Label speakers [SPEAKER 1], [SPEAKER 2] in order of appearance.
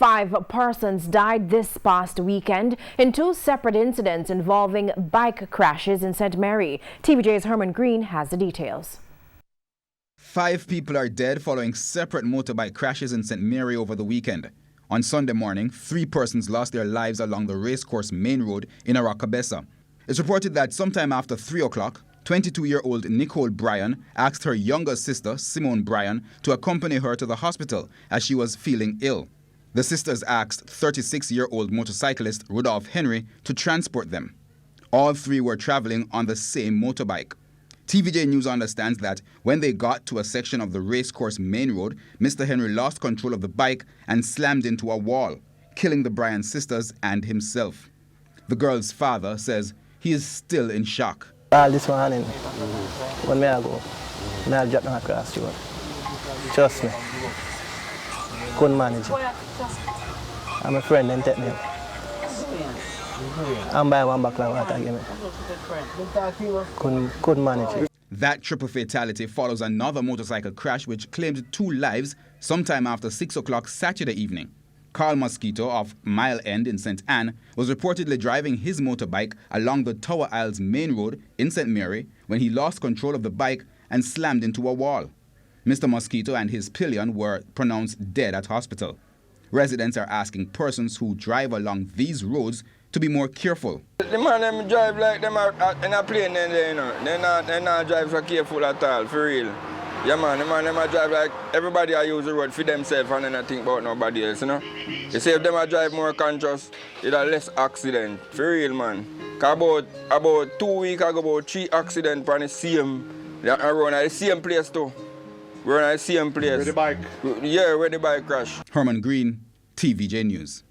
[SPEAKER 1] 5 persons died this past weekend in 2 separate incidents involving bike crashes in St. Mary. TVJ's Herman Green has the details.
[SPEAKER 2] 5 people are dead following separate motorbike crashes in St. Mary over the weekend. On Sunday morning, 3 persons lost their lives along the racecourse main road in Aracabessa. It's reported that sometime after 3 o'clock, 22-year-old Nicole Bryan asked her younger sister, Simone Bryan, to accompany her to the hospital as she was feeling ill. The sisters asked 36-year-old motorcyclist Rudolph Henry to transport them. All 3 were traveling on the same motorbike. TVJ News understands that when they got to a section of the racecourse main road, Mr. Henry lost control of the bike and slammed into a wall, killing the Bryan sisters and himself. The girl's father says he is still in shock.
[SPEAKER 3] All this morning, when I go, I drop them across the road. Trust me. Couldn't manage it. And my friend then take me. I'm buy one bottle of water give me. Couldn't manage it.
[SPEAKER 2] That triple fatality follows another motorcycle crash which claimed 2 lives sometime after 6 o'clock Saturday evening. Carl Mosquito of Mile End in St. Anne was reportedly driving his motorbike along the Tower Isles main road in St. Mary when he lost control of the bike and slammed into a wall. Mr. Mosquito and his pillion were pronounced dead at hospital. Residents are asking persons who drive along these roads to be more careful.
[SPEAKER 4] The man them drive like them are in a plane then, you know. They not drive so careful at all, for real. Yeah man, the man them a drive like everybody I use the road for themselves and then I think about nobody else, you know. You see if them a drive more conscious, it a less accident, for real man. Cause about 2 weeks ago, about 3 accidents on the same, around the same place too. We're on the same place.
[SPEAKER 5] Where the bike?
[SPEAKER 4] Yeah, where the bike crash.
[SPEAKER 2] Herman Green, TVJ News.